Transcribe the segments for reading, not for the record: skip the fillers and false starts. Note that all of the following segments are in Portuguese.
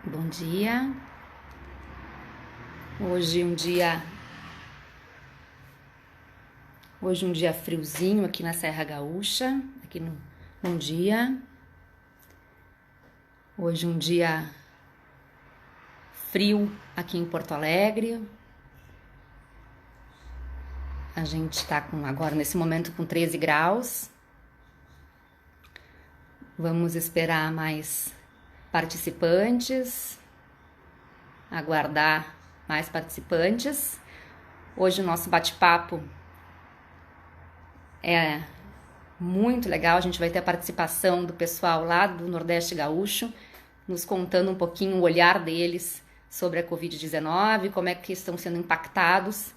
Bom dia. Hoje um dia, hoje um dia friozinho aqui na Serra Gaúcha, aqui no Bom dia. Hoje um dia frio aqui em Porto Alegre. A gente está agora nesse momento com 13 graus. Vamos esperar mais participantes, aguardar mais participantes. Hoje o nosso bate-papo é muito legal, a gente vai ter a participação do pessoal lá do Nordeste Gaúcho, nos contando um pouquinho o olhar deles sobre a Covid-19, como é que estão sendo impactados.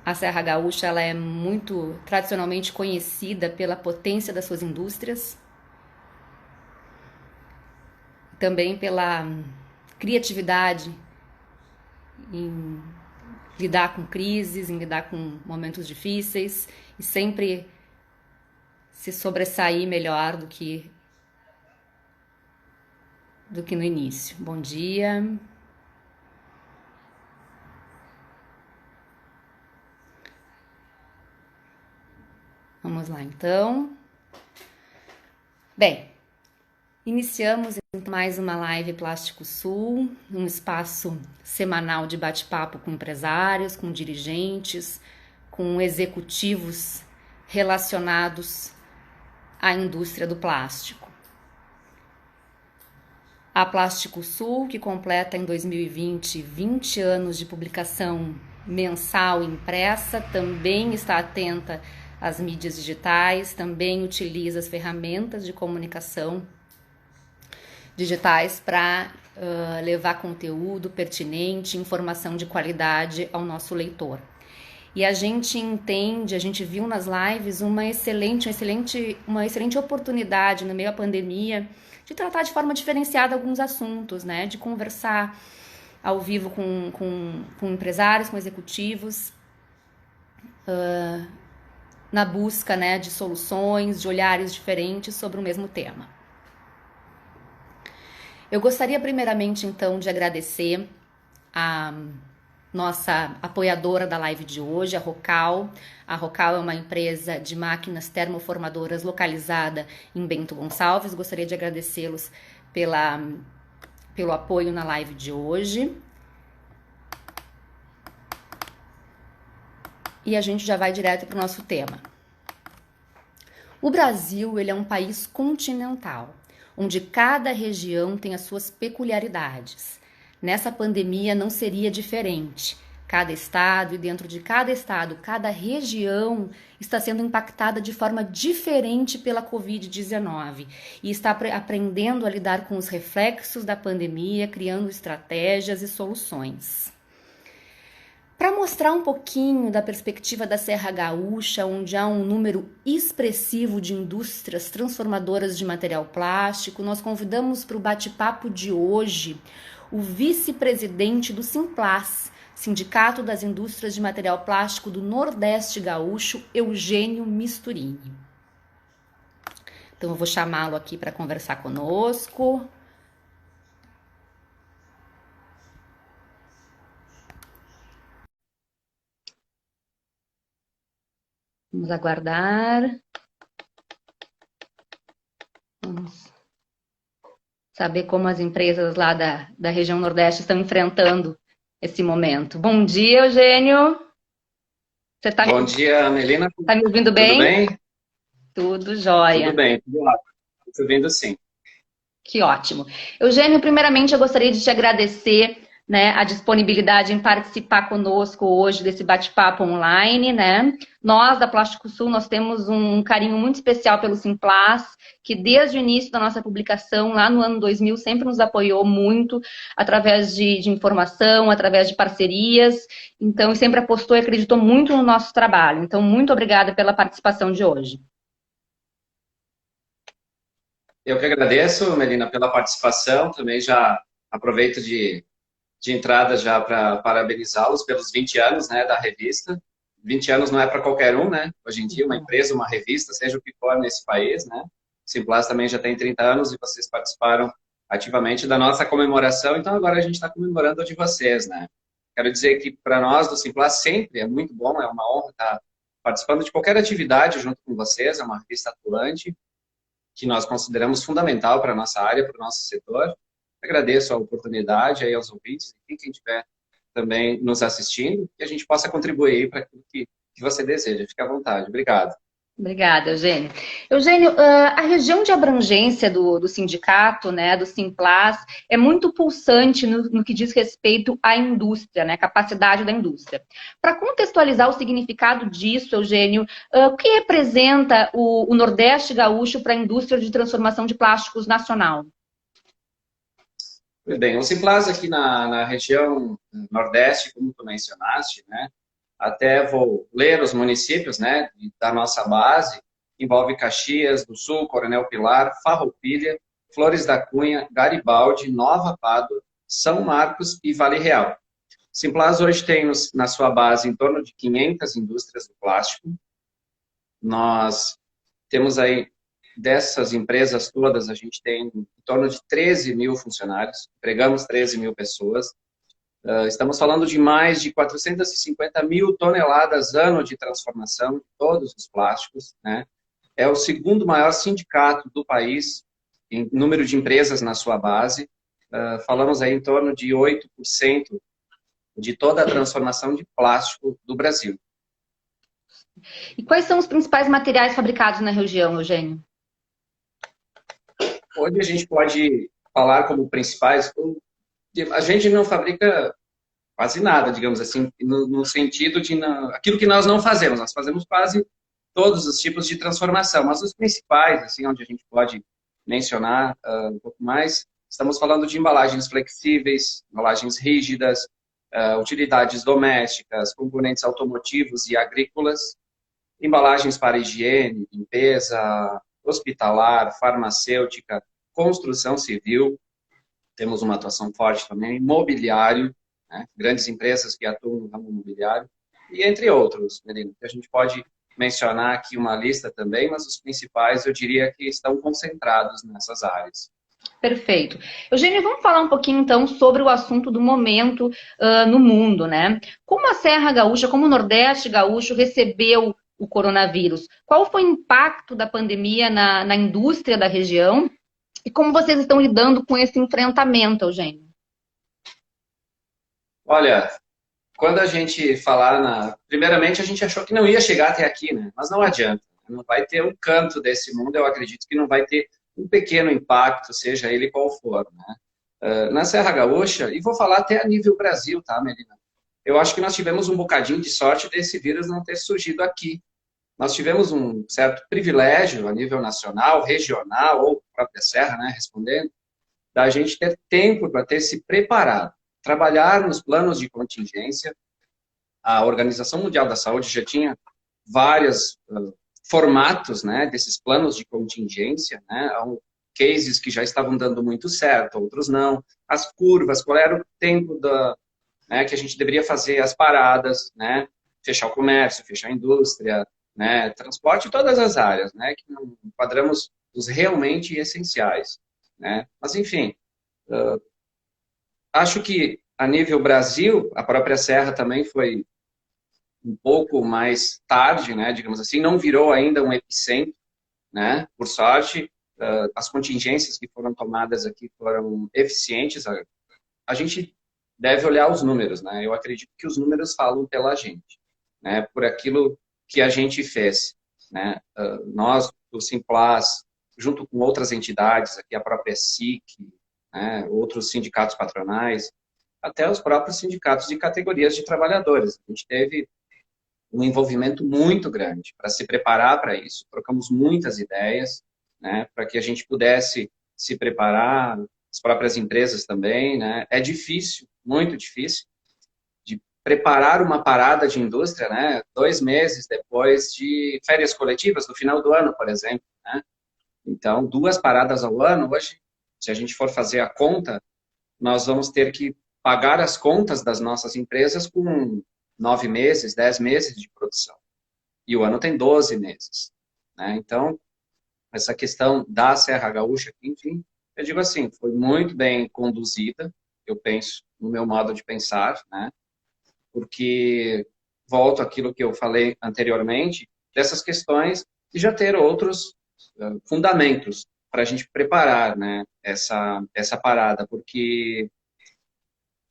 A Serra Gaúcha ela é muito tradicionalmente conhecida pela potência das suas indústrias, também pela criatividade em lidar com crises, em lidar com momentos difíceis e sempre se sobressair melhor do que no início. Bom dia. Vamos lá, então. Bem, iniciamos mais uma live Plástico Sul, um espaço semanal de bate-papo com empresários, com dirigentes, com executivos relacionados à indústria do plástico. A Plástico Sul, que completa em 2020 20 anos de publicação mensal e impressa, também está atenta às mídias digitais, também utiliza as ferramentas de comunicação digitais para levar conteúdo pertinente, informação de qualidade ao nosso leitor. E a gente entende, a gente viu nas lives uma excelente oportunidade no meio da pandemia de tratar de forma diferenciada alguns assuntos, né? De conversar ao vivo com empresários, com executivos, na busca, né, de soluções, de olhares diferentes sobre o mesmo tema. Eu gostaria primeiramente, então, de agradecer a nossa apoiadora da live de hoje, a Rocal. A Rocal é uma empresa de máquinas termoformadoras localizada em Bento Gonçalves. Gostaria de agradecê-los pelo apoio na live de hoje. E a gente já vai direto para o nosso tema. O Brasil, ele é um país continental, onde cada região tem as suas peculiaridades. Nessa pandemia não seria diferente. Cada estado e dentro de cada estado, cada região está sendo impactada de forma diferente pela Covid-19 e está aprendendo a lidar com os reflexos da pandemia, criando estratégias e soluções. Para mostrar um pouquinho da perspectiva da Serra Gaúcha, onde há um número expressivo de indústrias transformadoras de material plástico, nós convidamos para o bate-papo de hoje o vice-presidente do Simplas, Sindicato das Indústrias de Material Plástico do Nordeste Gaúcho, Eugênio Misturini. Então eu vou chamá-lo aqui para conversar conosco. Vamos aguardar. Vamos saber como as empresas lá da região Nordeste estão enfrentando esse momento. Bom dia, Eugênio. Bom dia, Melina. Tá me ouvindo Tudo bem? bem? Tudo Tudo jóia. bem, tudo ótimo. Estou vendo sim. Que ótimo. Eugênio, primeiramente eu gostaria de te agradecer, né, a disponibilidade em participar conosco hoje desse bate-papo online, né? Nós, da Plástico Sul, nós temos um carinho muito especial pelo Simplas, que desde o início da nossa publicação, lá no ano 2000, sempre nos apoiou muito, através de informação, através de parcerias, então sempre apostou e acreditou muito no nosso trabalho. Então, muito obrigada pela participação de hoje. Eu que agradeço, Melina, pela participação. Também já aproveito de entrada já para parabenizá-los pelos 20 anos, né, da revista. 20 anos não é para qualquer um, né? Hoje em dia, uma empresa, uma revista, seja o que for nesse país, né? Simplas também já tem 30 anos e vocês participaram ativamente da nossa comemoração, então agora a gente está comemorando a de vocês, né? Quero dizer que para nós do Simplas sempre é muito bom, é uma honra estar participando de qualquer atividade junto com vocês, é uma revista atuante que nós consideramos fundamental para a nossa área, para o nosso setor. Agradeço a oportunidade aí aos ouvintes, e quem estiver também nos assistindo, que a gente possa contribuir para aquilo que você deseja. Fique à vontade. Obrigado. Obrigada, Eugênio. Eugênio, a região de abrangência do sindicato, né, do Simplas, é muito pulsante no que diz respeito à indústria, né, capacidade da indústria. Para contextualizar o significado disso, Eugênio, o que representa o Nordeste gaúcho para a indústria de transformação de plásticos nacional? Muito bem, o Simplas aqui na região Nordeste, como tu mencionaste, né, até vou ler os municípios, né, da nossa base, envolve Caxias do Sul, Coronel Pilar, Farroupilha, Flores da Cunha, Garibaldi, Nova Pádua, São Marcos e Vale Real. Simplas hoje tem na sua base em torno de 500 indústrias do plástico. Nós temos aí, dessas empresas todas, a gente tem em torno de 13 mil funcionários, empregamos 13 mil pessoas. Estamos falando de mais de 450 mil toneladas ano de transformação de todos os plásticos, né? É o segundo maior sindicato do país em número de empresas na sua base. Falamos aí em torno de 8% de toda a transformação de plástico do Brasil. E quais são os principais materiais fabricados na região, Eugênio? Hoje a gente pode falar como principais. A gente não fabrica quase nada, digamos assim, no sentido de aquilo que nós não fazemos. Nós fazemos quase todos os tipos de transformação, mas os principais, assim, onde a gente pode mencionar um pouco mais, estamos falando de embalagens flexíveis, embalagens rígidas, utilidades domésticas, componentes automotivos e agrícolas, embalagens para higiene, limpeza, hospitalar, farmacêutica, construção civil, temos uma atuação forte também, imobiliário, né? Grandes empresas que atuam no ramo imobiliário, e entre outros, Melina, que a gente pode mencionar aqui uma lista também, mas os principais eu diria que estão concentrados nessas áreas. Perfeito. Eugênio, vamos falar um pouquinho então sobre o assunto do momento no mundo, né? Como a Serra Gaúcha, como o Nordeste Gaúcho recebeu o coronavírus? Qual foi o impacto da pandemia na indústria da região? E como vocês estão lidando com esse enfrentamento, Eugênio? Olha, quando a gente falar primeiramente, a gente achou que não ia chegar até aqui, né? Mas não adianta. Não vai ter um canto desse mundo, eu acredito que não vai ter um pequeno impacto, seja ele qual for, né? Na Serra Gaúcha, e vou falar até a nível Brasil, tá, Melina? Eu acho que nós tivemos um bocadinho de sorte desse vírus não ter surgido aqui. Nós tivemos um certo privilégio a nível nacional, regional, ou própria Serra, né, respondendo, da gente ter tempo para ter se preparado, trabalhar nos planos de contingência. A Organização Mundial da Saúde já tinha vários formatos, né, desses planos de contingência, né, cases que já estavam dando muito certo, outros não, as curvas, qual era o tempo né, que a gente deveria fazer as paradas, né, fechar o comércio, fechar a indústria, né, transporte, todas as áreas, né, que enquadramos os realmente essenciais, né, mas enfim, acho que a nível Brasil, a própria Serra também foi um pouco mais tarde, né, digamos assim, não virou ainda um epicentro, né, por sorte, as contingências que foram tomadas aqui foram eficientes. A gente deve olhar os números, né, eu acredito que os números falam pela gente, né, por aquilo que a gente fez, né, nós, do Simplas, junto com outras entidades, aqui a própria SIC, né, outros sindicatos patronais, até os próprios sindicatos de categorias de trabalhadores. A gente teve um envolvimento muito grande para se preparar para isso. Trocamos muitas ideias, né, para que a gente pudesse se preparar, as próprias empresas também, né. É difícil, muito difícil, de preparar uma parada de indústria, né, 2 meses depois de férias coletivas, no final do ano, por exemplo, né. Então, 2 paradas ao ano, hoje, se a gente for fazer a conta, nós vamos ter que pagar as contas das nossas empresas com 9 meses, 10 meses de produção. E o ano tem 12 meses, né? Então, essa questão da Serra Gaúcha, enfim, eu digo assim, foi muito bem conduzida, eu penso, no meu modo de pensar, né? Porque volto àquilo que eu falei anteriormente, dessas questões de já ter outros fundamentos para a gente preparar, né, essa parada, porque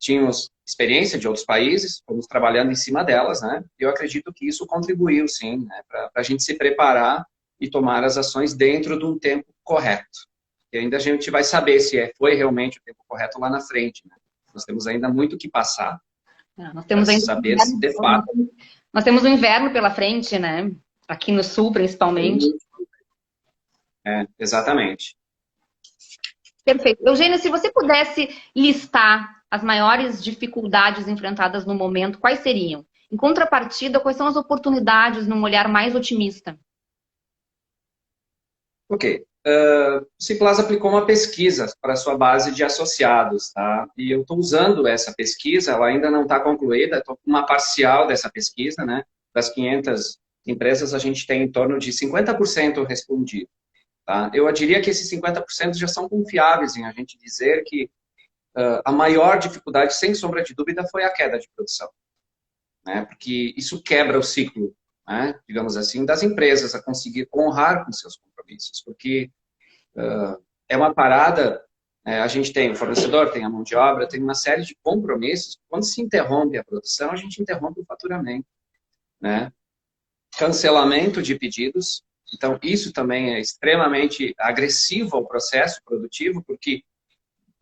tínhamos experiência de outros países, fomos trabalhando em cima delas, né, e eu acredito que isso contribuiu, sim, né, para a gente se preparar e tomar as ações dentro de um tempo correto. E ainda a gente vai saber se foi realmente o tempo correto lá na frente, né? Nós temos ainda muito o que passar Nós para temos ainda saber se de fato... nós temos um inverno pela frente, né? Aqui no sul, principalmente. Exatamente. Perfeito. Eugênio, se você pudesse listar as maiores dificuldades enfrentadas no momento, quais seriam? Em contrapartida, quais são as oportunidades num olhar mais otimista? Ok. O Ciplas aplicou uma pesquisa para a sua base de associados, tá? E eu estou usando essa pesquisa, ela ainda não está concluída, estou com uma parcial dessa pesquisa, né? Das 500 empresas, a gente tem em torno de 50% respondido, tá? Eu diria que esses 50% já são confiáveis em a gente dizer que a maior dificuldade, sem sombra de dúvida, foi a queda de produção, né? Porque isso quebra o ciclo, né, digamos assim, das empresas a conseguir honrar com seus compromissos, porque é uma parada, a gente tem o fornecedor, tem a mão de obra, tem uma série de compromissos. Quando se interrompe a produção, a gente interrompe o faturamento, né? Cancelamento de pedidos, então isso também é extremamente agressivo ao processo produtivo, porque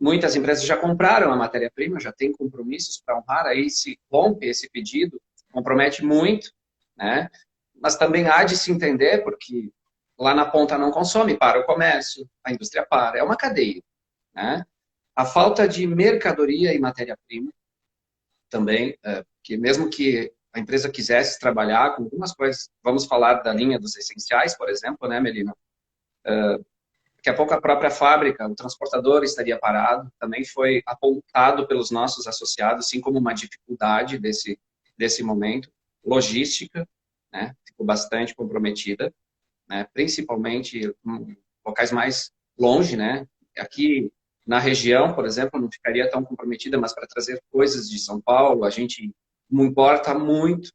muitas empresas já compraram a matéria-prima, já têm compromissos para honrar, aí se rompe esse pedido, compromete muito, né? Mas também há de se entender, porque lá na ponta não consome, para o comércio, a indústria para, é uma cadeia, né? A falta de mercadoria e matéria-prima também, que mesmo que a empresa quisesse trabalhar com algumas coisas, vamos falar da linha dos essenciais, por exemplo, né, Melina? Daqui a pouco a própria fábrica, o transportador estaria parado, também foi apontado pelos nossos associados, assim como uma dificuldade desse momento. Logística, né, ficou bastante comprometida, né, principalmente em locais mais longe, né, aqui na região, por exemplo, não ficaria tão comprometida, mas para trazer coisas de São Paulo, a gente não importa muito,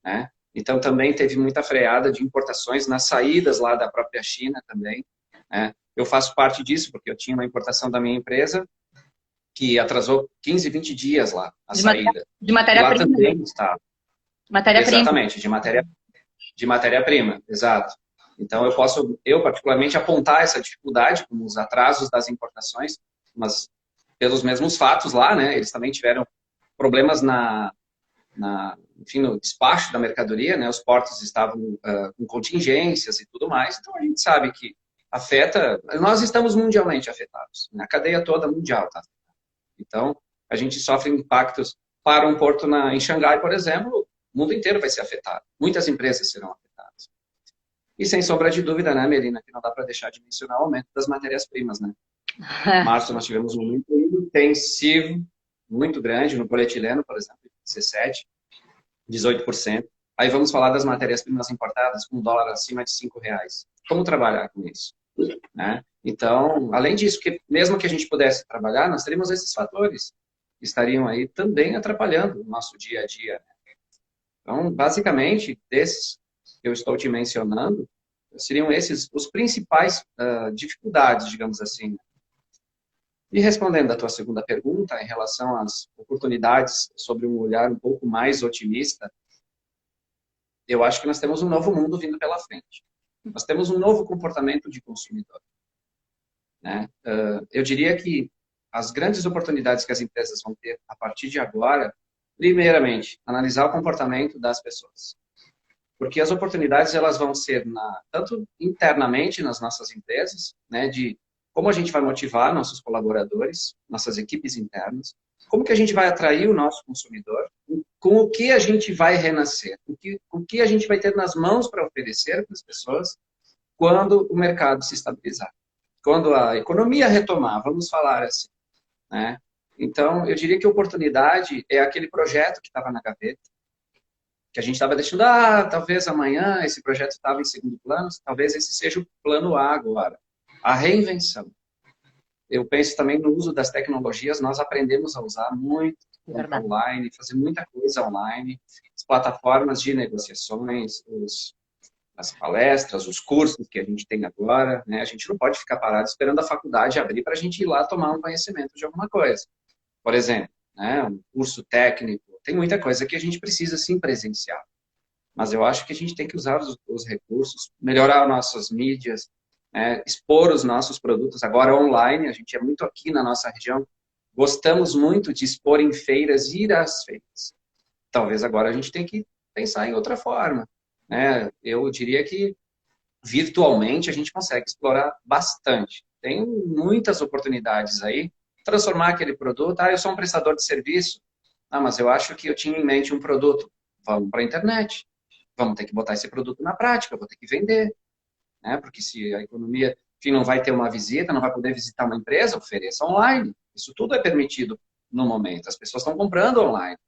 né, então também teve muita freada de importações nas saídas lá da própria China também, né. Eu faço parte disso, porque eu tinha uma importação da minha empresa que atrasou 15, 20 dias lá, a saída. De E lá matéria-prima. também está. Matéria-prima. Exatamente, de matéria-prima, exato. Então, eu particularmente apontar essa dificuldade, como os atrasos das importações, mas pelos mesmos fatos lá, né, eles também tiveram problemas enfim, no despacho da mercadoria, né, os portos estavam com contingências e tudo mais, então a gente sabe que afeta, nós estamos mundialmente afetados, né, a cadeia toda mundial tá. Então, a gente sofre impactos para um porto em Xangai, por exemplo, o mundo inteiro vai ser afetado, muitas empresas serão afetadas. E sem sombra de dúvida, né, Melina, que não dá para deixar de mencionar o aumento das matérias-primas, né? Em março nós tivemos um aumento intensivo, muito grande, no polietileno, por exemplo, 17, 18%. Aí vamos falar das matérias-primas importadas com dólar acima de R$ 5. Como trabalhar com isso? Né? Então, além disso, que mesmo que a gente pudesse trabalhar, nós teríamos esses fatores que estariam aí também atrapalhando o nosso dia a dia. Então, basicamente, desses que eu estou te mencionando, seriam esses os principais dificuldades, digamos assim. E respondendo à tua segunda pergunta, em relação às oportunidades sobre um olhar um pouco mais otimista, eu acho que nós temos um novo mundo vindo pela frente. Nós temos um novo comportamento de consumidor, né? Eu diria que as grandes oportunidades que as empresas vão ter a partir de agora, primeiramente, analisar o comportamento das pessoas. Porque as oportunidades elas vão ser tanto internamente nas nossas empresas, né, de como a gente vai motivar nossos colaboradores, nossas equipes internas, como que a gente vai atrair o nosso consumidor, com o que a gente vai renascer, o que a gente vai ter nas mãos para oferecer para as pessoas quando o mercado se estabilizar, quando a economia retomar, vamos falar assim, né? Então, eu diria que a oportunidade é aquele projeto que estava na gaveta, que a gente estava deixando, talvez amanhã esse projeto estava em segundo plano, talvez esse seja o plano A agora. A reinvenção. Eu penso também no uso das tecnologias, nós aprendemos a usar muito online, fazer muita coisa online, as plataformas de negociações, as palestras, os cursos que a gente tem agora, né? A gente não pode ficar parado esperando a faculdade abrir para a gente ir lá tomar um conhecimento de alguma coisa. Por exemplo, né, um curso técnico, tem muita coisa que a gente precisa sim presenciar. Mas eu acho que a gente tem que usar os recursos, melhorar nossas mídias, né, expor os nossos produtos agora online. A gente é muito aqui na nossa região, gostamos muito de expor em feiras, ir às feiras. Talvez agora a gente tenha que pensar em outra forma, né? Eu diria que virtualmente a gente consegue explorar bastante. Tem muitas oportunidades aí. Transformar aquele produto, eu sou um prestador de serviço, mas eu acho que eu tinha em mente um produto. Vamos para a internet. Vamos ter que botar esse produto na prática, vou ter que vender, né? Porque se a economia, enfim, não vai ter uma visita, não vai poder visitar uma empresa, ofereça online. Isso tudo é permitido no momento. As pessoas estão comprando online.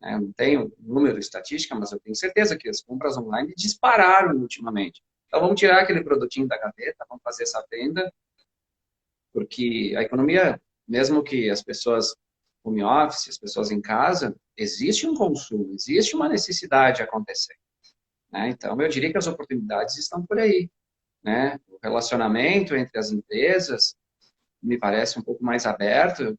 Eu não tenho número estatística, mas eu tenho certeza que as compras online dispararam ultimamente. Então vamos tirar aquele produtinho da gaveta, vamos fazer essa venda, porque a economia, mesmo que as pessoas home office, as pessoas em casa, existe um consumo, existe uma necessidade acontecendo, né? Então eu diria que as oportunidades estão por aí, né? O relacionamento entre as empresas me parece um pouco mais aberto. Eu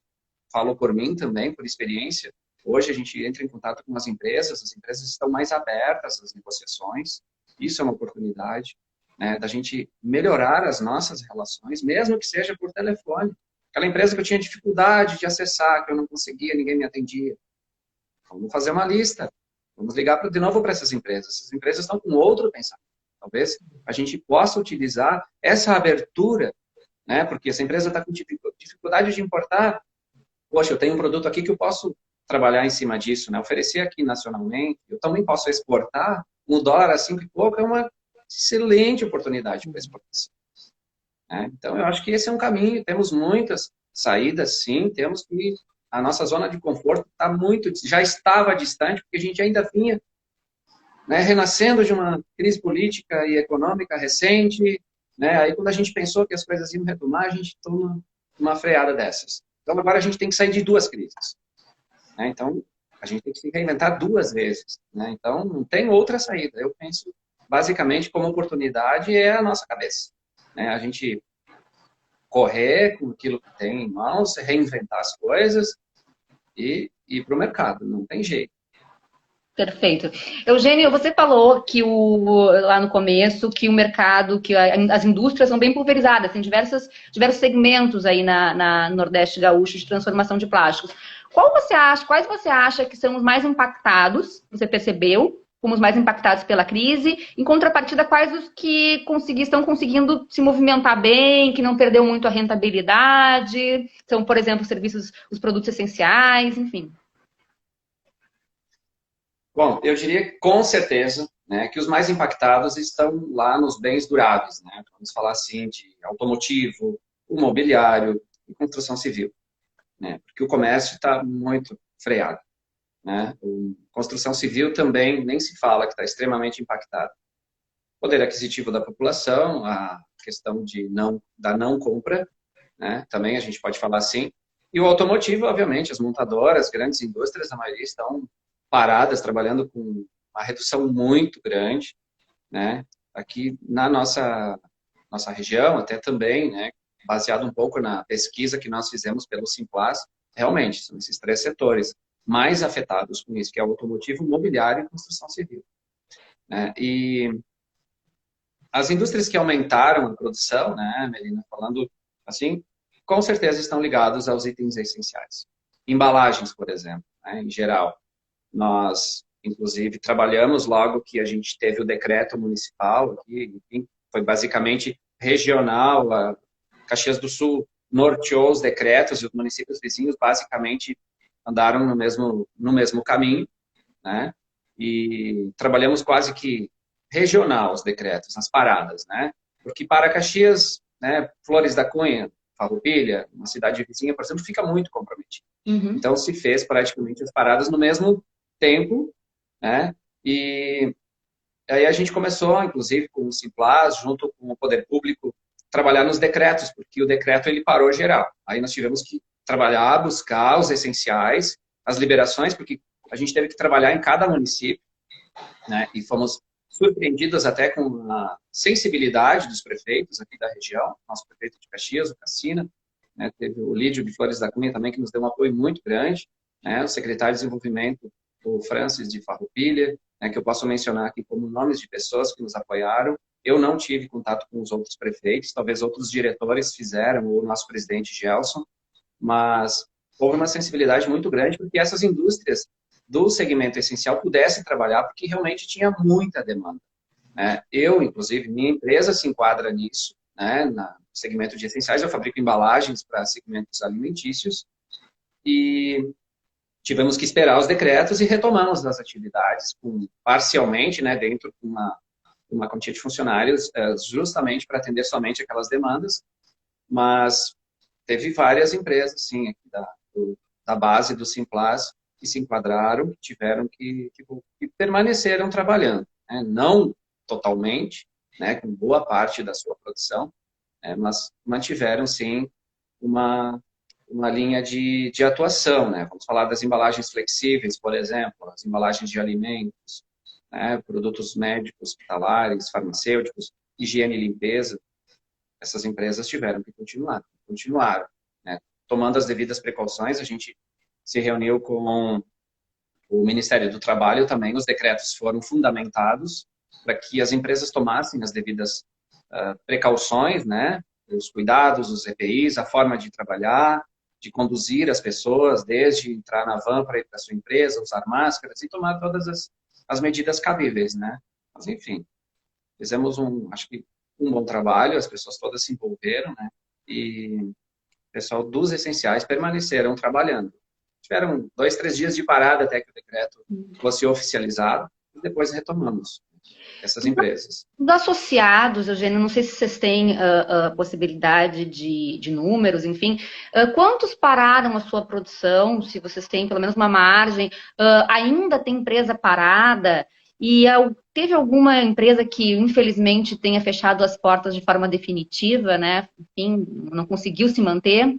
falo por mim também, por experiência. Hoje a gente entra em contato com as empresas estão mais abertas às negociações. Isso é uma oportunidade, né, da gente melhorar as nossas relações, mesmo que seja por telefone. Aquela empresa que eu tinha dificuldade de acessar, que eu não conseguia, ninguém me atendia. Vamos fazer uma lista. Vamos ligar de novo para essas empresas. Essas empresas estão com outro pensamento. Talvez a gente possa utilizar essa abertura, né, porque essa empresa está com dificuldade de importar. Poxa, eu tenho um produto aqui que eu posso trabalhar em cima disso, né? Oferecer aqui nacionalmente, eu também posso exportar. $1 a 5 e pouco é uma excelente oportunidade para exportação, né? Então, eu acho que esse é um caminho. Temos muitas saídas, sim. Temos que a nossa zona de conforto já estava distante, porque a gente ainda vinha, né, renascendo de uma crise política e econômica recente, né? Aí, quando a gente pensou que as coisas iam retomar, a gente toma uma freada dessas. Então, agora a gente tem que sair de 2 crises, né? Então, a gente tem que se reinventar 2 vezes, né? Então, não tem outra saída. Eu penso, basicamente, como oportunidade é a nossa cabeça, né? A gente correr com aquilo que tem em mãos, reinventar as coisas e ir para o mercado. Não tem jeito. Perfeito. Eugênio, você falou que lá no começo que o mercado, que as indústrias são bem pulverizadas, tem diversos segmentos aí na Nordeste Gaúcho de transformação de plásticos. Quais você acha que são os mais impactados, você percebeu, como os mais impactados pela crise? Em contrapartida, quais os que estão conseguindo se movimentar bem, que não perdeu muito a rentabilidade? São, por exemplo, os produtos essenciais, enfim. Bom, eu diria com certeza, né, que os mais impactados estão lá nos bens duráveis, né? Vamos falar assim de automotivo, imobiliário e construção civil, né? Porque o comércio está muito freado, né? Construção civil também nem se fala, que está extremamente impactado. Poder aquisitivo da população, a questão da não compra, né? Também a gente pode falar assim. E o automotivo, obviamente, as montadoras, grandes indústrias, a maioria estão paradas, trabalhando com uma redução muito grande, né? Aqui na nossa região, até também, né, baseado um pouco na pesquisa que nós fizemos pelo Simplas, realmente são esses 3 setores mais afetados com isso, que é o automotivo, imobiliário e construção civil, né? E as indústrias que aumentaram a produção, né, Melina, falando assim, com certeza estão ligados aos itens essenciais. Embalagens, por exemplo, né, em geral. Nós, inclusive, trabalhamos logo que a gente teve o decreto municipal, aqui, enfim, foi basicamente regional, a Caxias do Sul norteou os decretos e os municípios vizinhos basicamente andaram no mesmo caminho, né? E trabalhamos quase que regional os decretos, as paradas, né? Porque para Caxias, né, Flores da Cunha, Farroupilha, uma cidade vizinha, por exemplo, fica muito comprometido. Então, se fez praticamente as paradas no mesmo tempo, né? E aí a gente começou, inclusive, com o Simplas, junto com o poder público, trabalhar nos decretos, porque o decreto ele parou geral. Aí nós tivemos que trabalhar, buscar os essenciais, as liberações, porque a gente teve que trabalhar em cada município, né? E fomos surpreendidos até com a sensibilidade dos prefeitos aqui da região, nosso prefeito de Caxias, o Cassina, né? Teve o Lídio de Flores da Cunha também, que nos deu um apoio muito grande, né? O secretário de Desenvolvimento, o Francis de Farroupilha, né? Que eu posso mencionar aqui como nomes de pessoas que nos apoiaram. Eu não tive contato com os outros prefeitos, talvez outros diretores fizeram, ou o nosso presidente Gelson, mas houve uma sensibilidade muito grande porque essas indústrias do segmento essencial pudessem trabalhar, porque realmente tinha muita demanda, né? Eu, inclusive, minha empresa se enquadra nisso, né? No segmento de essenciais, eu fabrico embalagens para segmentos alimentícios e tivemos que esperar os decretos e retomamos as atividades, parcialmente, né, dentro de uma quantia de funcionários, justamente para atender somente aquelas demandas, mas teve várias empresas, sim, aqui da base do Simplas, que se enquadraram, que tiveram que permaneceram trabalhando, né? Não totalmente, né, com boa parte da sua produção, mas mantiveram, sim, uma linha de atuação, né? Vamos falar das embalagens flexíveis, por exemplo, as embalagens de alimentos, né, produtos médicos, hospitalares, farmacêuticos, higiene e limpeza. Essas empresas tiveram que continuaram, né? Tomando as devidas precauções, a gente se reuniu com o Ministério do Trabalho também, os decretos foram fundamentados para que as empresas tomassem as devidas precauções, né? Os cuidados, os EPIs, a forma de trabalhar, de conduzir as pessoas, desde entrar na van para ir para a sua empresa, usar máscaras e tomar todas as medidas cabíveis, né? Mas, enfim, fizemos acho que um bom trabalho, as pessoas todas se envolveram, né? E o pessoal dos essenciais permaneceram trabalhando. Tiveram 2, 3 dias de parada até que o decreto fosse oficializado e depois retomamos essas empresas. Os associados, Eugênio, não sei se vocês têm a possibilidade de números, enfim, quantos pararam a sua produção, se vocês têm pelo menos uma margem, ainda tem empresa parada, e teve alguma empresa que infelizmente tenha fechado as portas de forma definitiva, né? Enfim, não conseguiu se manter?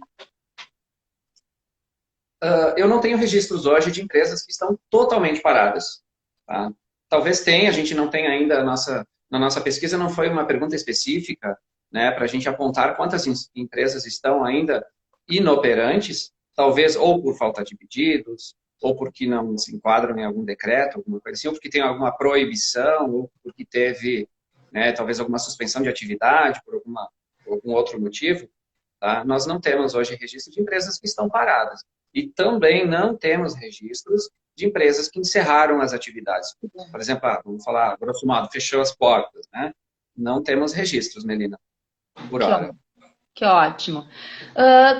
Eu não tenho registros hoje de empresas que estão totalmente paradas, tá? Talvez tenha, a gente não tem ainda, na nossa pesquisa não foi uma pergunta específica, né, para a gente apontar quantas empresas estão ainda inoperantes, talvez ou por falta de pedidos, ou porque não se enquadram em algum decreto, alguma coisa assim, ou porque tem alguma proibição, ou porque teve, né, talvez alguma suspensão de atividade por algum outro motivo, tá? Nós não temos hoje registro de empresas que estão paradas. E também não temos registros de empresas que encerraram as atividades. Por exemplo, vamos falar, grosso modo, fechou as portas, né? Não temos registros, Melina, por hora. Que ótimo.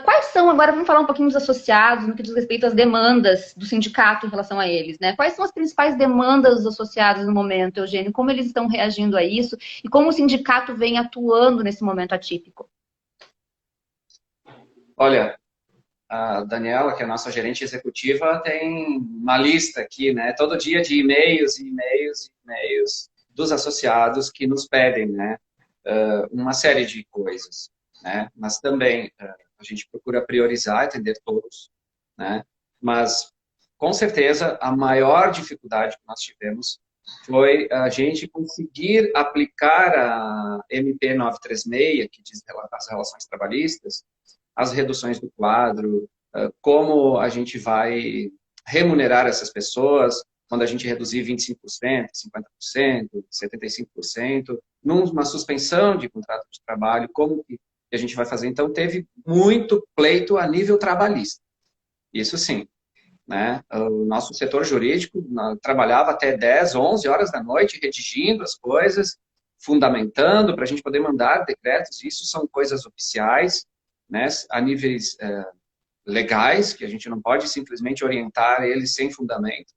Quais são, agora vamos falar um pouquinho dos associados, no que diz respeito às demandas do sindicato em relação a eles, né? Quais são as principais demandas dos associados no momento, Eugênio? Como eles estão reagindo a isso e como o sindicato vem atuando nesse momento atípico? Olha, a Daniela, que é a nossa gerente executiva, tem uma lista aqui, né? Todo dia de e-mails dos associados que nos pedem, né? Uma série de coisas, né? Mas também a gente procura priorizar, atender todos, né? Mas, com certeza, a maior dificuldade que nós tivemos foi a gente conseguir aplicar a MP 936, que diz as relações trabalhistas, as reduções do quadro, como a gente vai remunerar essas pessoas quando a gente reduzir 25%, 50%, 75%, numa suspensão de contrato de trabalho, como que a gente vai fazer? Então, teve muito pleito a nível trabalhista. Isso sim, né? O nosso setor jurídico trabalhava até 10, 11 horas da noite redigindo as coisas, fundamentando para a gente poder mandar decretos. Isso são coisas oficiais, né, a níveis legais, que a gente não pode simplesmente orientar eles sem fundamento,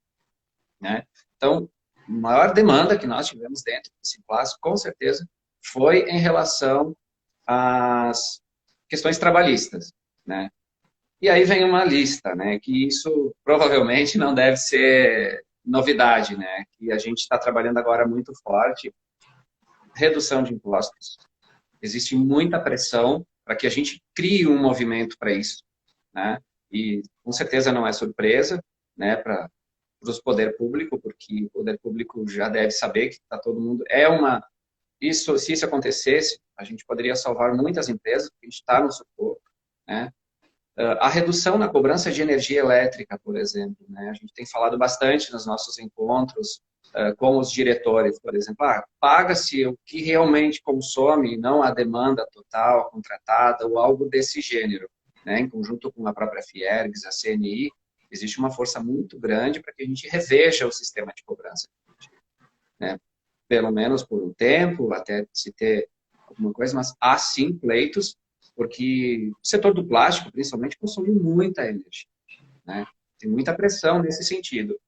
né? Então, a maior demanda que nós tivemos dentro do Simplas, com certeza, foi em relação às questões trabalhistas, né? E aí vem uma lista, né, que isso provavelmente não deve ser novidade, né? Que a gente está trabalhando agora muito forte, redução de impostos. Existe muita pressão para que a gente crie um movimento para isso, né? E com certeza não é surpresa, né, para os poder público, porque o poder público já deve saber que está todo mundo isso, se isso acontecesse, a gente poderia salvar muitas empresas, porque a gente está no sufoco, né? A redução na cobrança de energia elétrica, por exemplo, né? A gente tem falado bastante nos nossos encontros com os diretores, por exemplo, paga-se o que realmente consome, não a demanda total, contratada, ou algo desse gênero, né? Em conjunto com a própria Fiergs, a CNI, existe uma força muito grande para que a gente reveja o sistema de cobrança, né? Pelo menos por um tempo, até se ter alguma coisa, mas há sim pleitos, porque o setor do plástico, principalmente, consome muita energia, né? Tem muita pressão nesse sentido.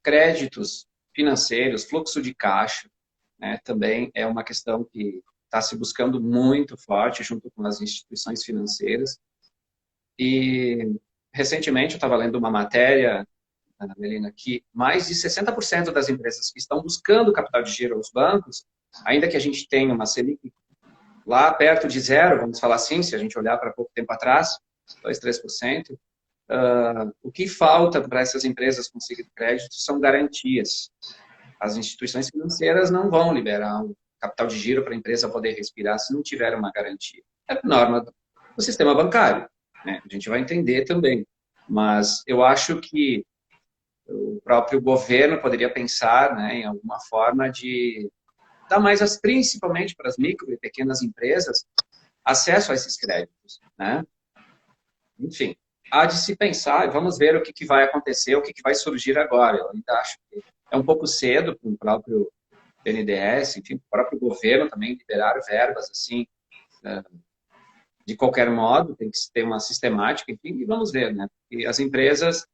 Créditos financeiros, fluxo de caixa, né, também é uma questão que está se buscando muito forte junto com as instituições financeiras. E, recentemente, eu estava lendo uma matéria, Ana Melina, que mais de 60% das empresas que estão buscando capital de giro aos bancos, ainda que a gente tenha uma Selic lá perto de zero, vamos falar assim, se a gente olhar para pouco tempo atrás, 2, 3%, o que falta para essas empresas conseguirem crédito são garantias. As instituições financeiras não vão liberar o capital de giro para a empresa poder respirar se não tiver uma garantia. É norma do sistema bancário, né? A gente vai entender também. Mas eu acho que o próprio governo poderia pensar, né, em alguma forma de dar mais, principalmente para as micro e pequenas empresas, acesso a esses créditos, né? Enfim, há de se pensar, e vamos ver o que vai acontecer, o que vai surgir agora. Eu ainda acho que é um pouco cedo para o próprio BNDES, enfim, o próprio governo também liberar verbas, assim, de qualquer modo, tem que ter uma sistemática, enfim, e vamos ver, né? E as empresas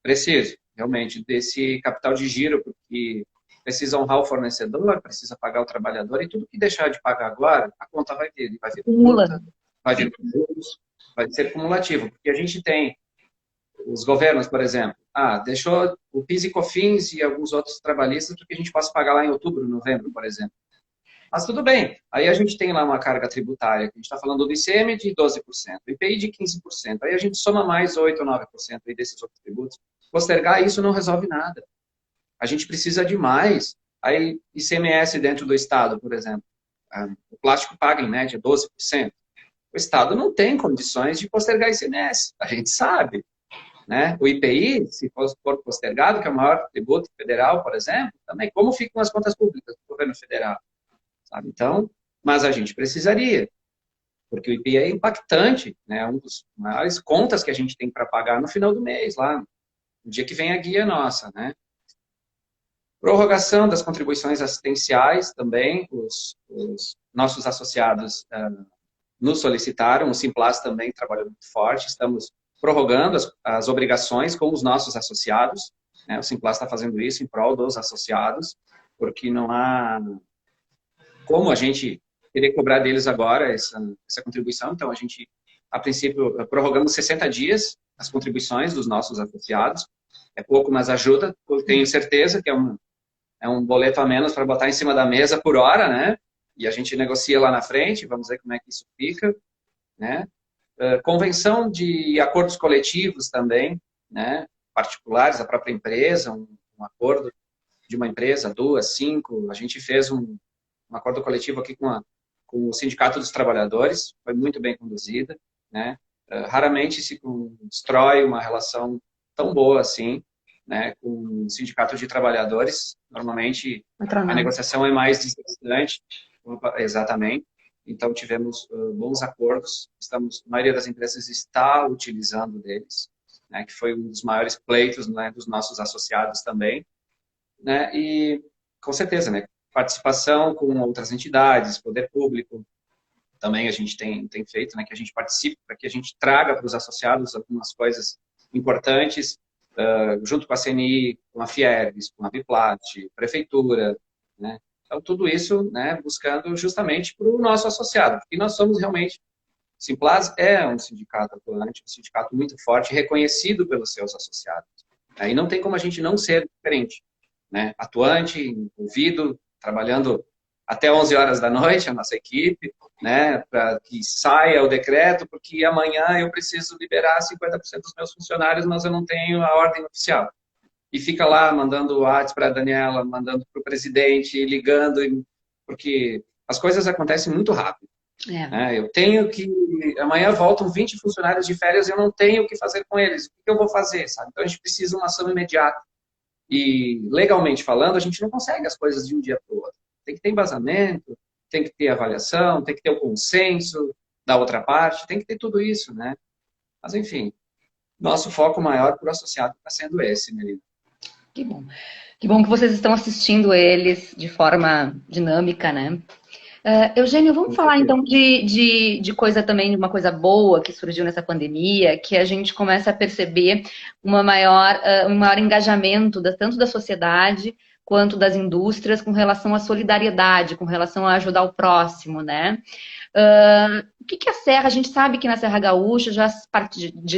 precisam, realmente, desse capital de giro, porque precisa honrar o fornecedor, precisa pagar o trabalhador, e tudo que deixar de pagar agora, a conta vai vir multa, vai vir juros, vai ser cumulativo, porque a gente tem os governos, por exemplo, deixou o PIS e COFINS e alguns outros trabalhistas porque a gente possa pagar lá em outubro, novembro, por exemplo. Mas tudo bem, aí a gente tem lá uma carga tributária, que a gente está falando do ICM de 12%, IPI de 15%, aí a gente soma mais 8 ou 9% aí desses outros tributos. Postergar isso não resolve nada. A gente precisa de mais. Aí, ICMS dentro do Estado, por exemplo, o plástico paga em média 12%. O Estado não tem condições de postergar ICMS, a gente sabe, né? O IPI, se for postergado, que é o maior tributo federal, por exemplo, também, como ficam as contas públicas do governo federal? Sabe? Então, mas a gente precisaria, porque o IPI é impactante, né? Um dos maiores contas que a gente tem para pagar no final do mês, lá, no dia que vem a guia nossa, né? Prorrogação das contribuições assistenciais também, os nossos associados nos solicitaram, o Simplas também trabalhou muito forte, estamos prorrogando as obrigações com os nossos associados, né? O Simplas está fazendo isso em prol dos associados, porque não há como a gente querer cobrar deles agora essa contribuição. Então, a gente, a princípio, prorrogamos 60 dias as contribuições dos nossos associados. É pouco, mas ajuda. Eu tenho certeza que é um boleto a menos para botar em cima da mesa por hora, né? E a gente negocia lá na frente, vamos ver como é que isso fica, né? Convenção de acordos coletivos também, né? Particulares, a própria empresa, um acordo de uma empresa, 2, 5. A gente fez um acordo coletivo aqui com o Sindicato dos Trabalhadores, foi muito bem conduzida, né? Raramente se constrói uma relação tão boa assim, né, com o Sindicato de Trabalhadores. Normalmente a negociação é mais distante, exatamente. Então tivemos bons acordos, a maioria das empresas está utilizando deles, né, que foi um dos maiores pleitos, né, dos nossos associados também, né, e com certeza, né, participação com outras entidades, poder público, também a gente tem feito, né, que a gente participe, para que a gente traga para os associados algumas coisas importantes, junto com a CNI, com a Fiergs, com a Biplat, prefeitura, né? Então, tudo isso, né, buscando justamente para o nosso associado, porque nós somos realmente, Simplas é um sindicato atuante, um sindicato muito forte, reconhecido pelos seus associados. Aí não tem como a gente não ser diferente, né? Atuante, envolvido, trabalhando até 11 horas da noite, a nossa equipe, né? Para que saia o decreto, porque amanhã eu preciso liberar 50% dos meus funcionários, mas eu não tenho a ordem oficial. E fica lá mandando WhatsApp para a Daniela, mandando para o presidente, ligando, porque as coisas acontecem muito rápido. Eu tenho que... Amanhã voltam 20 funcionários de férias e eu não tenho o que fazer com eles. O que eu vou fazer, sabe? Então, a gente precisa de uma ação imediata. E, legalmente falando, a gente não consegue as coisas de um dia para o outro. Tem que ter embasamento, tem que ter avaliação, tem que ter o consenso da outra parte, tem que ter tudo isso, né? Mas, enfim, nosso foco maior para o associado está sendo esse, Melina. Que bom. Que bom que vocês estão assistindo eles de forma dinâmica, né? Eugênio, vamos falar então de coisa também, de uma coisa boa que surgiu nessa pandemia, que a gente começa a perceber um maior engajamento tanto da sociedade quanto das indústrias com relação à solidariedade, com relação a ajudar o próximo, né? O que a Serra, a gente sabe que na Serra Gaúcha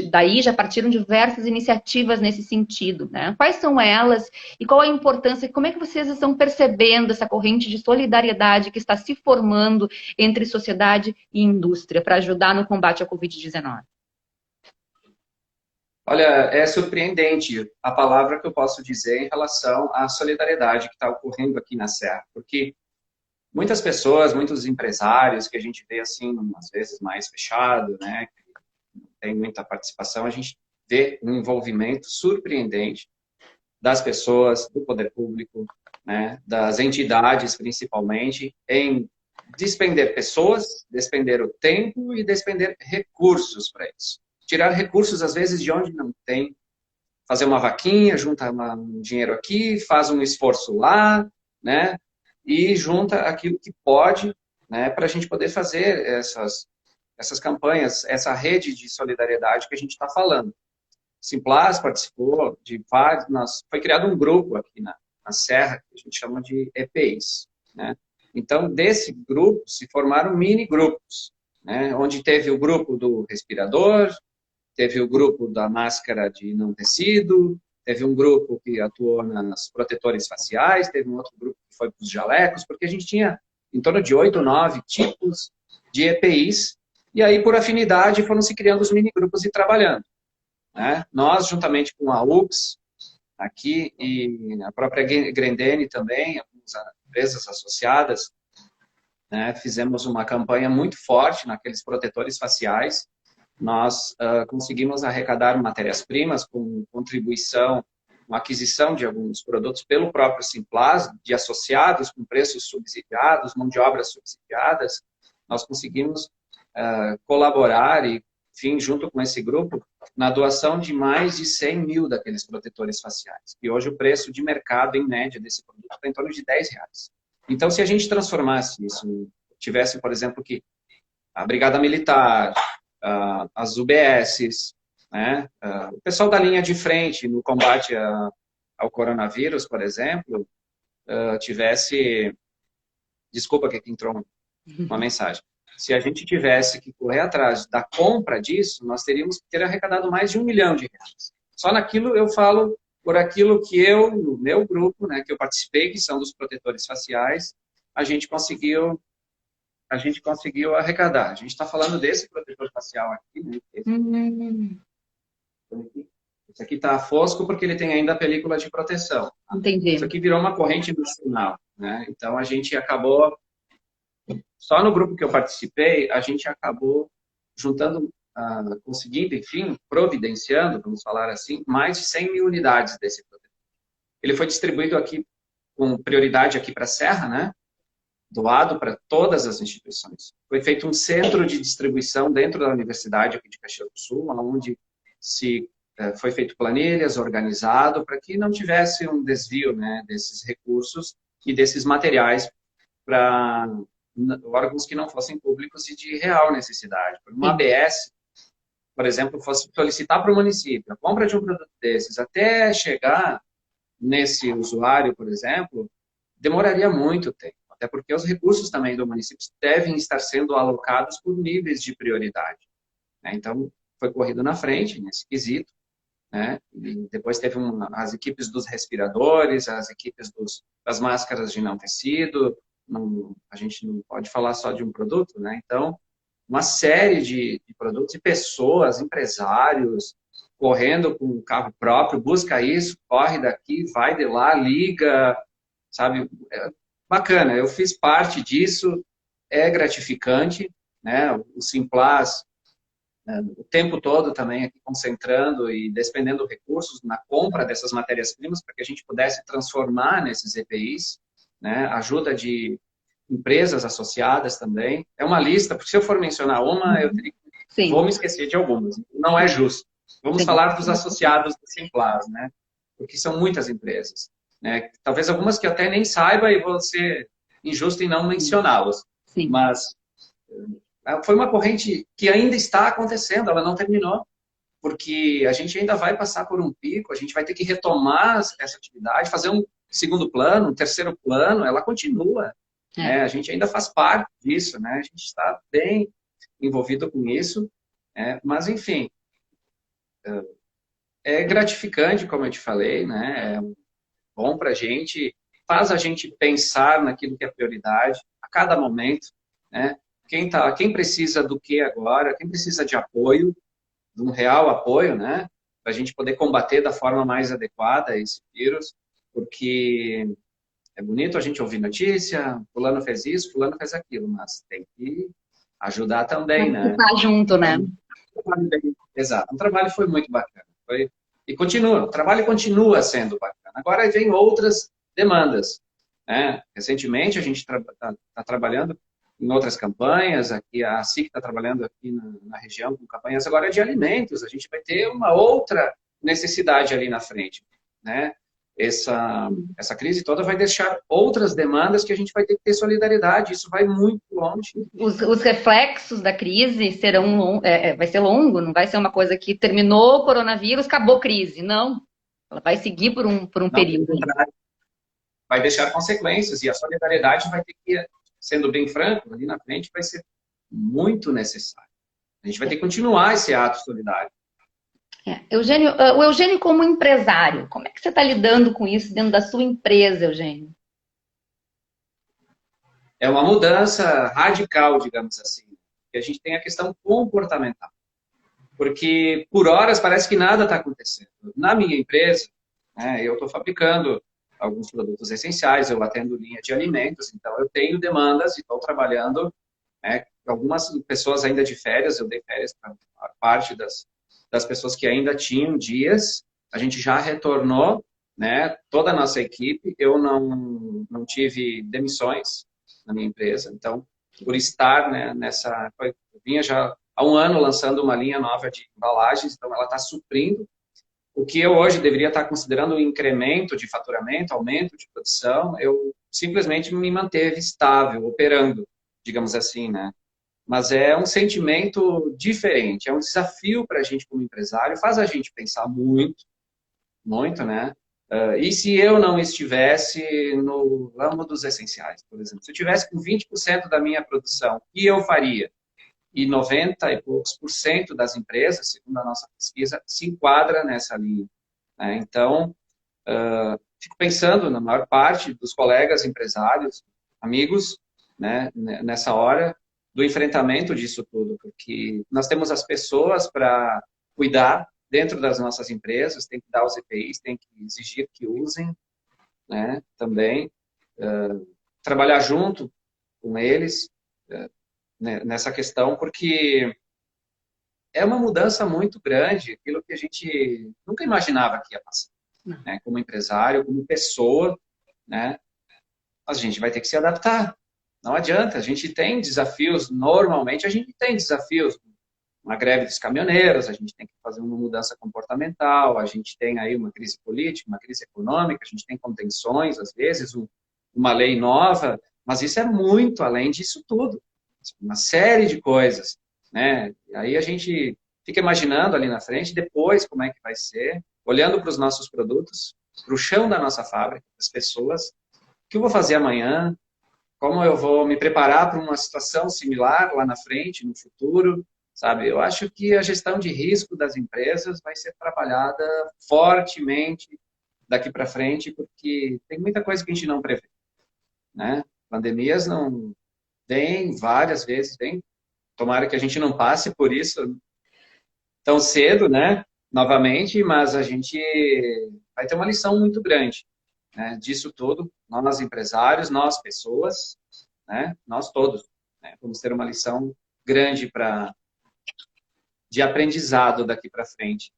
daí já partiram diversas iniciativas nesse sentido, né? Quais são elas e qual a importância, como é que vocês estão percebendo essa corrente de solidariedade que está se formando entre sociedade e indústria para ajudar no combate à Covid-19? Olha, é surpreendente a palavra que eu posso dizer em relação à solidariedade que está ocorrendo aqui na Serra, porque muitas pessoas, muitos empresários que a gente vê assim, às vezes mais fechado, né, que não tem muita participação, a gente vê um envolvimento surpreendente das pessoas, do poder público, né, das entidades principalmente, em despender pessoas, despender o tempo e despender recursos para isso. Tirar recursos, às vezes, de onde não tem, fazer uma vaquinha, junta um dinheiro aqui, faz um esforço lá, né? E junta aquilo que pode, né, para a gente poder fazer essas campanhas, essa rede de solidariedade que a gente está falando. Simplas participou de vários, foi criado um grupo aqui na Serra, que a gente chama de EPIs, né? Então, desse grupo se formaram mini grupos, né, onde teve o grupo do respirador, teve o grupo da máscara de não tecido, teve um grupo que atuou nos protetores faciais, teve um outro grupo que foi para os jalecos, porque a gente tinha em torno de 8 ou 9 tipos de EPIs, e aí, por afinidade, foram se criando os mini-grupos e trabalhando, né? Nós, juntamente com a UPS, aqui, e a própria Grendene também, algumas empresas associadas, né, fizemos uma campanha muito forte naqueles protetores faciais. Nós conseguimos arrecadar matérias-primas com contribuição, com aquisição de alguns produtos pelo próprio Simplas, de associados com preços subsidiados, mão de obra subsidiadas. Nós conseguimos colaborar e, enfim, junto com esse grupo, na doação de mais de 100 mil daqueles protetores faciais. E hoje o preço de mercado, em média, desse produto está em torno de R$10. Então, se a gente transformasse isso, tivesse, por exemplo, que a Brigada Militar, as UBSs, né? O pessoal da linha de frente no combate ao coronavírus, por exemplo, tivesse... Desculpa que aqui entrou uma mensagem. Se a gente tivesse que correr atrás da compra disso, nós teríamos que ter arrecadado mais de R$1 milhão. Só naquilo eu falo por aquilo que eu, no meu grupo, né, que eu participei, que são dos protetores faciais, a gente conseguiu arrecadar. A gente está falando desse protetor facial aqui, né? Esse aqui está fosco porque ele tem ainda a película de proteção. Entendi. Isso aqui virou uma corrente nacional, né? Então, a gente acabou... Só no grupo que eu participei, a gente acabou juntando, conseguindo, enfim, providenciando, vamos falar assim, mais de 100 mil unidades desse protetor. Ele foi distribuído aqui, com prioridade aqui para a Serra, né? Doado para todas as instituições. Foi feito um centro de distribuição dentro da Universidade aqui de Caxias do Sul, onde foi feito planilhas, organizado, para que não tivesse um desvio, né, desses recursos e desses materiais para órgãos que não fossem públicos e de real necessidade. Uma ABS, por exemplo, fosse solicitar para o município a compra de um produto desses, até chegar nesse usuário, por exemplo, demoraria muito tempo. Até porque os recursos também do município devem estar sendo alocados por níveis de prioridade, né? Então, foi corrido na frente nesse quesito. né? E depois teve as equipes dos respiradores, as equipes das máscaras de não tecido. A gente não pode falar só de um produto, né? Então, uma série de produtos e pessoas, empresários, correndo com um carro próprio, busca isso, corre daqui, vai de lá, liga, sabe? É bacana, eu fiz parte disso, é gratificante, né? O Simplaz, né, o tempo todo também aqui concentrando e despendendo recursos na compra dessas matérias-primas para que a gente pudesse transformar nesses EPIs, né? Ajuda de empresas associadas também. É uma lista, porque se eu for mencionar uma, vou me esquecer de algumas. Não é justo. Vamos falar dos associados do Simplaz, né? Porque são muitas empresas, né? Talvez algumas que eu até nem saiba e vou ser injusto em não mencioná-las. Mas foi uma corrente que ainda está acontecendo, ela não terminou, porque a gente ainda vai passar por um pico, a gente vai ter que retomar essa atividade, fazer um segundo plano, um terceiro plano, ela continua. Né? A gente ainda faz parte disso, né? A gente está bem envolvido com isso, mas, enfim, é gratificante, como eu te falei, né? É bom para a gente, faz a gente pensar naquilo que é prioridade a cada momento, né? Quem precisa do que agora, quem precisa de apoio, de um real apoio, né? Para a gente poder combater da forma mais adequada esse vírus, porque é bonito a gente ouvir notícia, fulano fez isso, fulano fez aquilo, mas tem que ajudar também, né? Tá junto, né? Exato. O trabalho foi muito bacana. E continua, o trabalho continua sendo bacana. Agora vem outras demandas, né? Recentemente a gente está trabalhando em outras campanhas, aqui a SIC está trabalhando aqui na região com campanhas agora de alimentos. A gente vai ter uma outra necessidade ali na frente, né? Essa crise toda vai deixar outras demandas que a gente vai ter que ter solidariedade. Isso vai muito longe. Os reflexos da crise serão, vai ser longo, não vai ser uma coisa que terminou o coronavírus, acabou a crise. Não, ela vai seguir por um período. Vai deixar consequências e a solidariedade vai ter que, sendo bem franco, ali na frente vai ser muito necessário. A gente vai ter que continuar esse ato solidário. Eugênio, o Eugênio como empresário, como é que você está lidando com isso dentro da sua empresa, Eugênio? É uma mudança radical, digamos assim. Que a gente tem a questão comportamental. Porque, por horas, parece que nada está acontecendo. Na minha empresa, né, eu estou fabricando alguns produtos essenciais, eu atendo linha de alimentos, então eu tenho demandas e estou trabalhando. Né, algumas pessoas ainda de férias, eu dei férias para a parte das pessoas que ainda tinham dias, a gente já retornou, né, toda a nossa equipe, eu não tive demissões na minha empresa, então, por estar, né, eu vinha já há um ano lançando uma linha nova de embalagens, então ela está suprindo o que eu hoje deveria estar considerando um incremento de faturamento, aumento de produção, eu simplesmente me manteve estável, operando, digamos assim, né? Mas é um sentimento diferente, é um desafio para a gente como empresário, faz a gente pensar muito, muito, né? E se eu não estivesse no ramo dos essenciais, por exemplo, se eu tivesse com 20% da minha produção, o que eu faria? E 90 e poucos por cento das empresas, segundo a nossa pesquisa, se enquadra nessa linha. Né? Então, fico pensando na maior parte dos colegas empresários, amigos, né, nessa hora, do enfrentamento disso tudo, porque nós temos as pessoas para cuidar dentro das nossas empresas, tem que dar os EPIs, tem que exigir que usem, né, também, trabalhar junto com eles nessa questão, porque é uma mudança muito grande, aquilo que a gente nunca imaginava que ia passar, né, como empresário, como pessoa, né, a gente vai ter que se adaptar. Não adianta, a gente tem desafios, normalmente a gente tem desafios, uma greve dos caminhoneiros, a gente tem que fazer uma mudança comportamental, a gente tem aí uma crise política, uma crise econômica, a gente tem contenções, às vezes, uma lei nova, mas isso é muito além disso tudo, uma série de coisas, né? E aí a gente fica imaginando ali na frente, depois como é que vai ser, olhando para os nossos produtos, para o chão da nossa fábrica, as pessoas, o que eu vou fazer amanhã, como eu vou me preparar para uma situação similar lá na frente, no futuro, sabe? Eu acho que a gestão de risco das empresas vai ser trabalhada fortemente daqui para frente, porque tem muita coisa que a gente não prevê, né? Pandemias não vêm várias vezes, vêm. Tomara que a gente não passe por isso tão cedo, né? Novamente, mas a gente vai ter uma lição muito grande, né? Disso tudo, nós empresários, nós pessoas, né? Nós todos, né? Vamos ter uma lição grande de aprendizado daqui para frente.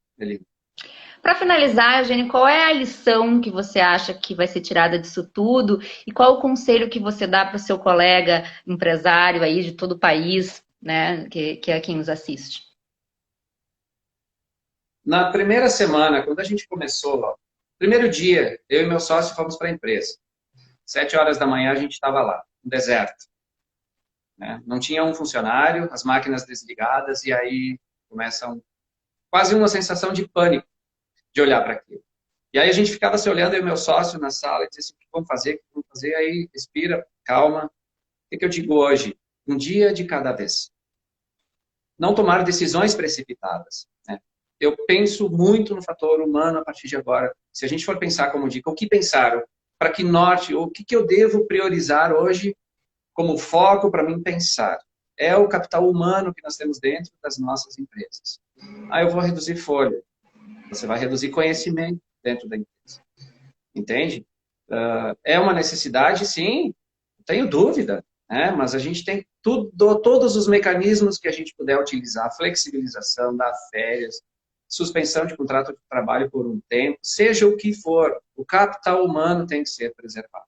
Para finalizar, Eugênio, qual é a lição que você acha que vai ser tirada disso tudo e qual o conselho que você dá para o seu colega empresário aí de todo o país, né, que é quem nos assiste? Na primeira semana, quando a gente começou, ó, primeiro dia, eu e meu sócio fomos para a empresa. 7 horas da manhã a gente estava lá, no deserto, né? Não tinha um funcionário, as máquinas desligadas, e aí começa quase uma sensação de pânico de olhar para aquilo. E aí a gente ficava se olhando, eu e meu sócio na sala, e dizia assim, o que vamos fazer, o que vamos fazer? Aí respira, calma. O que eu digo hoje? Um dia de cada vez. Não tomar decisões precipitadas, né? Eu penso muito no fator humano a partir de agora. Se a gente for pensar como dica, o que pensar? Para que norte? O que eu devo priorizar hoje como foco para mim pensar? É o capital humano que nós temos dentro das nossas empresas. Eu vou reduzir folha. Você vai reduzir conhecimento dentro da empresa. Entende? É uma necessidade, sim, não tenho dúvida, né? Mas a gente tem todos os mecanismos que a gente puder utilizar, flexibilização, dar férias, suspensão de contrato de trabalho por um tempo, seja o que for, o capital humano tem que ser preservado,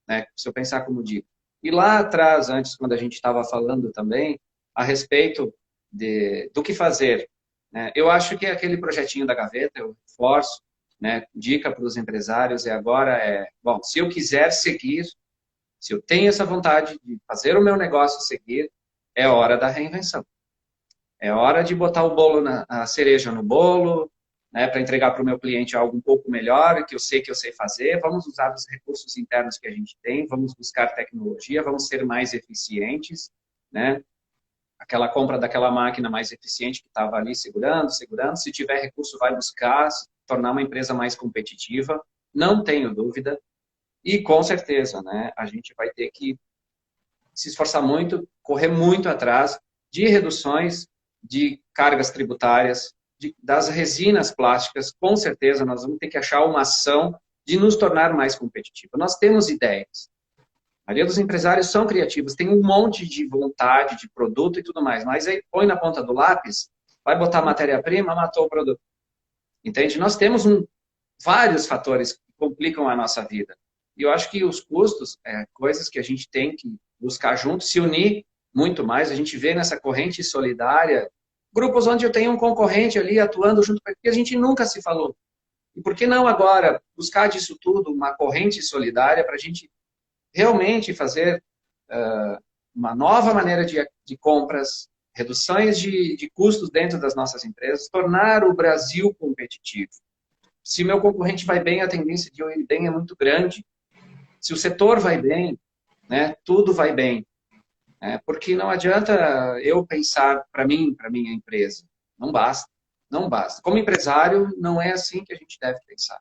né? Se eu pensar como digo. E lá atrás, antes, quando a gente estava falando também a respeito do que fazer, né? Eu acho que aquele projetinho da gaveta, eu reforço, né? Dica para os empresários bom, se eu quiser seguir, se eu tenho essa vontade de fazer o meu negócio seguir, é hora da reinvenção. É hora de botar a cereja no bolo, né, para entregar para o meu cliente algo um pouco melhor, que eu sei fazer. Vamos usar os recursos internos que a gente tem, vamos buscar tecnologia, vamos ser mais eficientes, né? Aquela compra daquela máquina mais eficiente que estava ali segurando. Se tiver recurso, vai buscar, se tornar uma empresa mais competitiva. Não tenho dúvida. E com certeza, né, a gente vai ter que se esforçar muito, correr muito atrás de reduções de cargas tributárias, das resinas plásticas. Com certeza, nós vamos ter que achar uma ação de nos tornar mais competitivos. Nós temos ideias. A maioria dos empresários são criativos, tem um monte de vontade de produto e tudo mais, mas aí põe na ponta do lápis, vai botar matéria-prima, matou o produto. Entende? Nós temos vários fatores que complicam a nossa vida. E eu acho que os custos, coisas que a gente tem que buscar junto, se unir muito mais. A gente vê nessa corrente solidária, grupos onde eu tenho um concorrente ali atuando junto, porque a gente nunca se falou. E por que não agora buscar disso tudo uma corrente solidária para a gente realmente fazer uma nova maneira de compras, reduções de custos dentro das nossas empresas, tornar o Brasil competitivo. Se meu concorrente vai bem, a tendência de eu ir bem é muito grande. Se o setor vai bem, né, tudo vai bem. Porque não adianta eu pensar para mim, para minha empresa. Não basta. Não basta. Como empresário, não é assim que a gente deve pensar.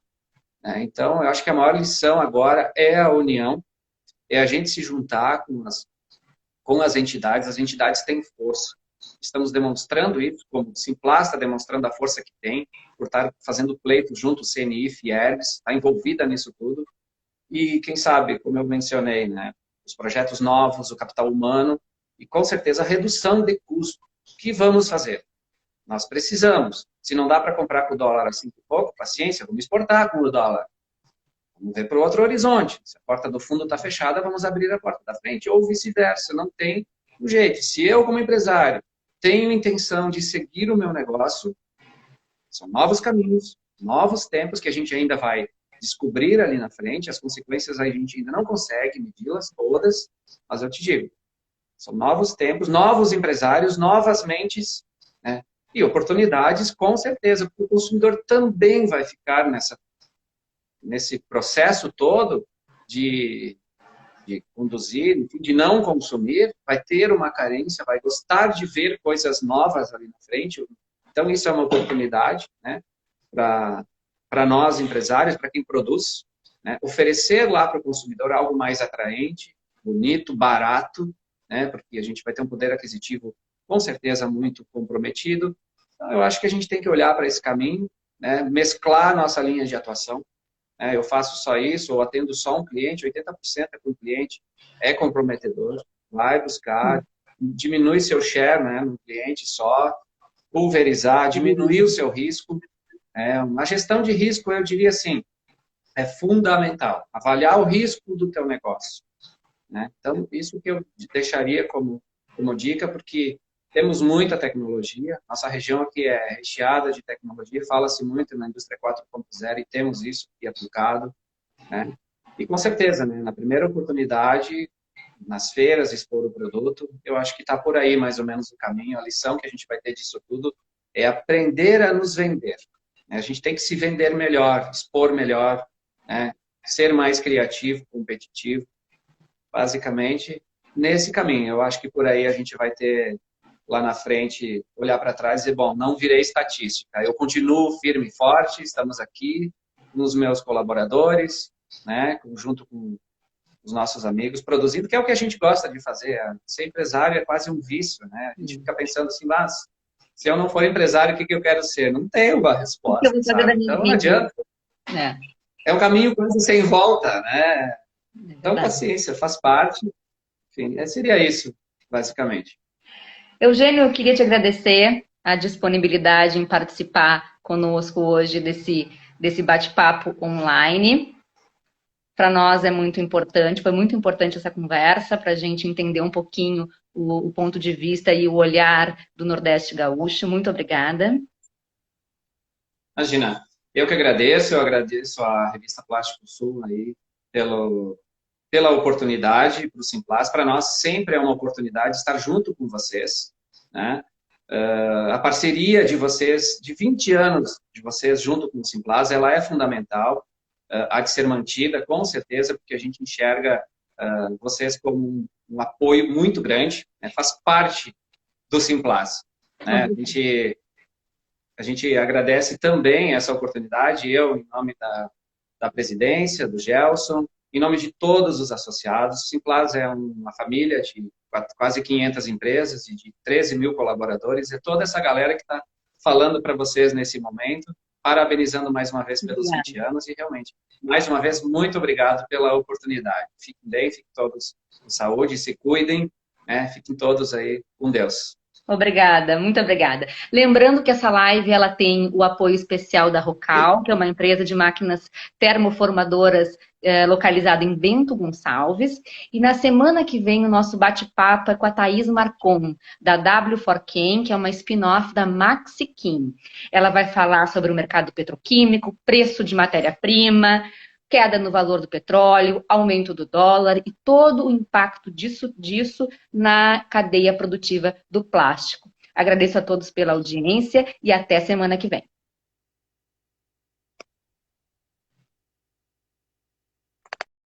Então, eu acho que a maior lição agora é a união, é a gente se juntar com as entidades. As entidades têm força. Estamos demonstrando isso, como o Simplast está demonstrando a força que tem, por estar fazendo pleito junto ao CNI, Fierbs, está envolvida nisso tudo. E quem sabe, como eu mencionei, né, os projetos novos, o capital humano e com certeza a redução de custo. O que vamos fazer? Nós precisamos. Se não dá para comprar com o dólar a 5 e pouco, paciência, vamos exportar com o dólar. Vamos ver para o outro horizonte. Se a porta do fundo está fechada, vamos abrir a porta da frente, ou vice-versa. Não tem um jeito. Se eu, como empresário, tenho intenção de seguir o meu negócio, são novos caminhos, novos tempos que a gente ainda vai descobrir ali na frente. As consequências a gente ainda não consegue medi-las todas, mas eu te digo, são novos tempos, novos empresários, novas mentes, né? E oportunidades, com certeza, porque o consumidor também vai ficar nesse processo todo de de conduzir, enfim, de não consumir, vai ter uma carência, vai gostar de ver coisas novas ali na frente. Então, isso é uma oportunidade, né, para nós, empresários, para quem produz, né, oferecer lá para o consumidor algo mais atraente, bonito, barato, né, porque a gente vai ter um poder aquisitivo, com certeza, muito comprometido. Então, eu acho que a gente tem que olhar para esse caminho, né, mesclar nossa linha de atuação. Eu faço só isso, ou atendo só um cliente, 80% é com o cliente, é comprometedor, vai buscar, diminui seu share, né, no cliente só, pulverizar, diminuir o seu risco. Uma gestão de risco, eu diria assim, é fundamental, avaliar o risco do teu negócio, né? Então, isso que eu deixaria como dica, porque temos muita tecnologia, nossa região aqui é recheada de tecnologia, fala-se muito na indústria 4.0 e temos isso aqui aplicado, né? E com certeza, né, na primeira oportunidade, nas feiras, expor o produto, eu acho que está por aí mais ou menos o caminho, a lição que a gente vai ter disso tudo é aprender a nos vender. A gente tem que se vender melhor, expor melhor, né, ser mais criativo, competitivo, basicamente nesse caminho. Eu acho que por aí a gente vai ter lá na frente, olhar para trás e dizer, bom, não virei estatística, eu continuo firme e forte, estamos aqui, nos meus colaboradores, né, junto com os nossos amigos, produzindo, que é o que a gente gosta de fazer. Ser empresário é quase um vício, né? A gente fica pensando assim, mas se eu não for empresário, o que eu quero ser? Não tenho uma resposta, O que eu vou fazer da minha então não vida? adianta. É um caminho quase sem volta, né? Então, Verdade. paciência, faz parte. Enfim, seria isso, basicamente. Eugênio, eu queria te agradecer a disponibilidade em participar conosco hoje desse bate-papo online. Para nós é muito importante, foi muito importante essa conversa, para a gente entender um pouquinho o ponto de vista e o olhar do Nordeste Gaúcho. Muito obrigada. Imagina, eu agradeço a Revista Plástico Sul aí pela oportunidade para o Simplas. Para nós sempre é uma oportunidade estar junto com vocês, né? A parceria de vocês, de 20 anos de vocês junto com o Simplas, ela é fundamental, há de ser mantida, com certeza, porque a gente enxerga vocês como um apoio muito grande, né? Faz parte do Simplas, né? A gente agradece também essa oportunidade, eu, em nome da presidência, do Gelson, em nome de todos os associados. O Simplas é uma família de quase 500 empresas e de 13 mil colaboradores. É toda essa galera que está falando para vocês nesse momento, parabenizando mais uma vez pelos 20 anos e realmente, mais uma vez, muito obrigado pela oportunidade. Fiquem bem, fiquem todos com saúde, se cuidem, né? Fiquem todos aí com Deus. Obrigada, muito obrigada. Lembrando que essa live ela tem o apoio especial da Rocal, que é uma empresa de máquinas termoformadoras localizada em Bento Gonçalves. E na semana que vem o nosso bate-papo é com a Thaís Marcon, da W4Chem, que é uma spin-off da Maxiquim. Ela vai falar sobre o mercado petroquímico, preço de matéria-prima, queda no valor do petróleo, aumento do dólar e todo o impacto disso na cadeia produtiva do plástico. Agradeço a todos pela audiência e até semana que vem.